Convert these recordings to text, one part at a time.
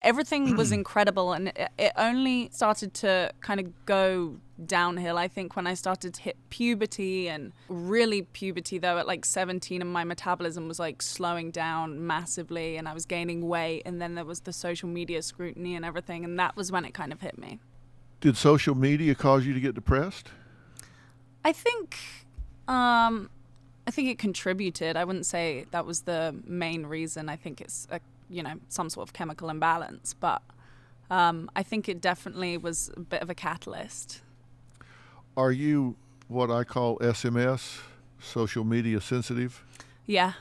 everything was incredible, and it only started to kind of go downhill, I think, when I started to hit puberty, and really puberty though at like 17, and my metabolism was like slowing down massively and I was gaining weight, and then there was the social media scrutiny and everything, and that was when it kind of hit me. Did social media cause you to get depressed? I think it contributed. I wouldn't say that was the main reason. I think it's some sort of chemical imbalance, but I think it definitely was a bit of a catalyst. Are you what I call SMS, social media sensitive? Yeah.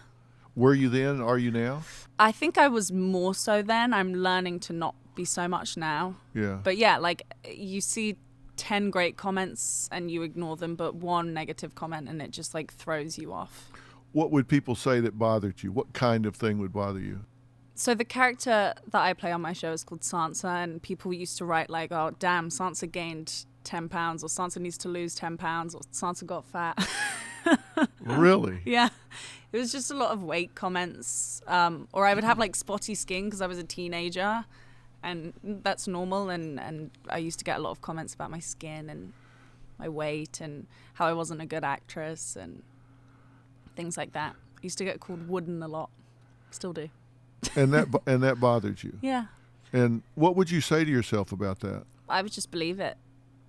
Were you then? Are you now? I think I was more so then. I'm learning to not be so much now. Yeah. But yeah, like you see 10 great comments and you ignore them, but one negative comment and it just like throws you off. What would people say that bothered you? What kind of thing would bother you? So the character that I play on my show is called Sansa, and people used to write like, oh, damn, Sansa gained 10 pounds, or Sansa needs to lose 10 pounds, or Sansa got fat. Really? Yeah. It was just a lot of weight comments. Or I would have like spotty skin because I was a teenager, and that's normal. And I used to get a lot of comments about my skin and my weight and how I wasn't a good actress and things like that. I used to get called wooden a lot. Still do. And that bothered you? Yeah. And what would you say to yourself about that? I would just believe it.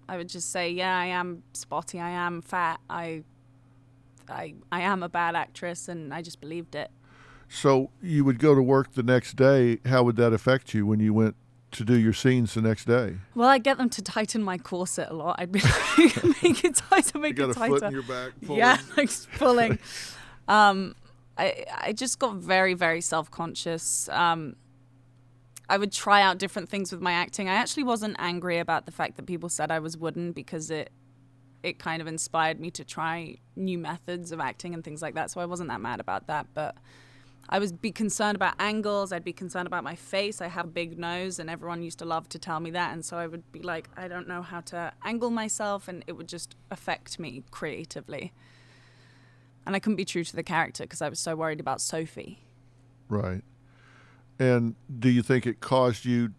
I would just say, yeah, I am spotty, I am fat, I am a bad actress, and I just believed it. So you would go to work the next day. How would that affect you when you went to do your scenes the next day? Well, I'd get them to tighten my corset a lot. I'd be like, make it tighter, make it tighter. You got a foot in your back pulling? Yeah, like pulling. I just got very, very self-conscious. I would try out different things with my acting. I actually wasn't angry about the fact that people said I was wooden, because it kind of inspired me to try new methods of acting and things like that. So I wasn't that mad about that. But I would be concerned about angles. I'd be concerned about my face. I have a big nose, and everyone used to love to tell me that. And so I would be like, I don't know how to angle myself, and it would just affect me creatively. And I couldn't be true to the character because I was so worried about Sophie. Right. And do you think it caused you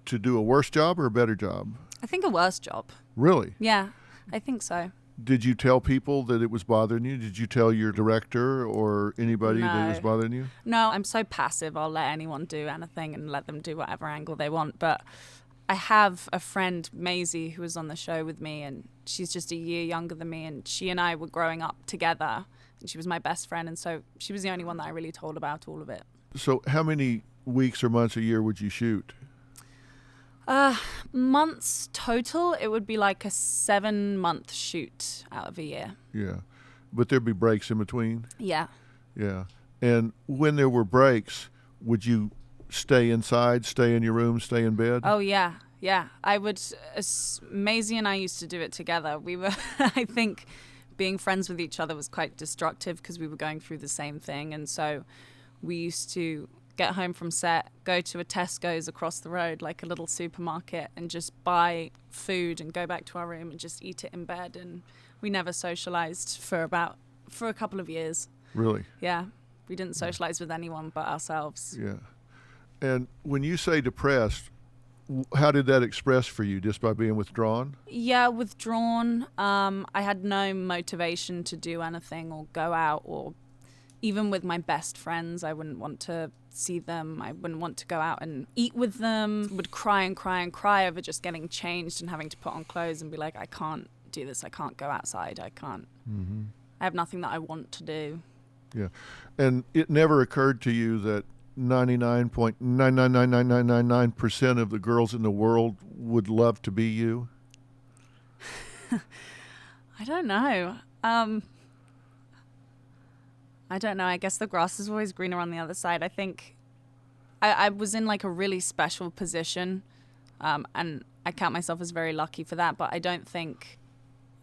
to do a worse job or a better job? I think a worse job. Really? Yeah, I think so. Did you tell people that it was bothering you? Did you tell your director or anybody that it was bothering you? No, I'm so passive. I'll let anyone do anything and let them do whatever angle they want. But I have a friend, Maisie, who was on the show with me, and she's just a year younger than me, and she and I were growing up together, and she was my best friend, and so she was the only one that I really told about all of it. So how many weeks or months a year would you shoot? Months total, it would be like a 7-month shoot out of a year. Yeah. But there'd be breaks in between? Yeah. Yeah. And when there were breaks, would you stay inside, stay in your room, stay in bed? Oh, yeah. Yeah. I would, Maisie and I used to do it together. We were, I think, being friends with each other was quite destructive because we were going through the same thing. And so we used to get home from set, go to a Tesco's across the road, like a little supermarket, and just buy food and go back to our room and just eat it in bed. And we never socialized for a couple of years. Really? Yeah. We didn't socialize with anyone but ourselves. Yeah. And when you say depressed, how did that express for you? Just by being withdrawn? Yeah, withdrawn. I had no motivation to do anything or go out, or even with my best friends, I wouldn't want to see them. I wouldn't want to go out and eat with them. Would cry and cry and cry over just getting changed and having to put on clothes and be like, I can't do this. I can't go outside. I can't. Mm-hmm. I have nothing that I want to do. Yeah. And it never occurred to you that 99.9999999% of the girls in the world would love to be you? I don't know. I don't know. I guess the grass is always greener on the other side. I think I was in like a really special position, and I count myself as very lucky for that, but I don't think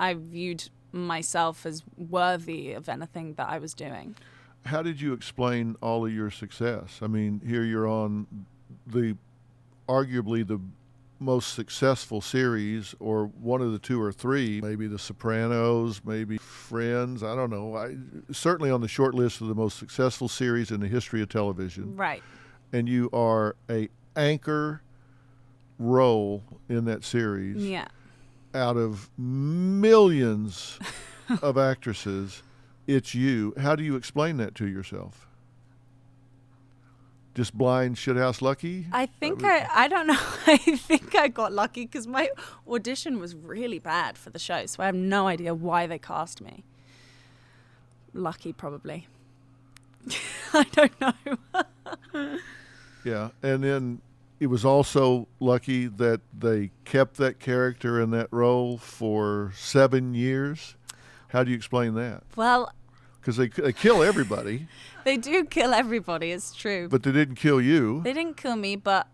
I viewed myself as worthy of anything that I was doing. How did you explain all of your success? I mean, here you're on arguably the most successful series, or one of the two or three, maybe The Sopranos, maybe Friends, I don't know. Certainly on the short list of the most successful series in the history of television. Right. And you are a anchor role in that series. Yeah. Out of millions of actresses, it's you. How do you explain that to yourself? Just blind shithouse lucky? I think I don't know. I think I got lucky because my audition was really bad for the show, so I have no idea why they cast me. Lucky, probably. I don't know. Yeah, and then it was also lucky that they kept that character in that role for 7 years. How do you explain that? Well, Because they kill everybody, they do kill everybody, it's true. but they didn't kill you. They didn't kill me, but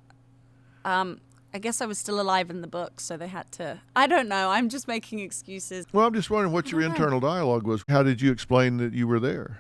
I guess I was still alive in the book, so they had to. I don't know. I'm just making excuses. Well, I'm just wondering what your internal dialogue was. How did you explain that you were there?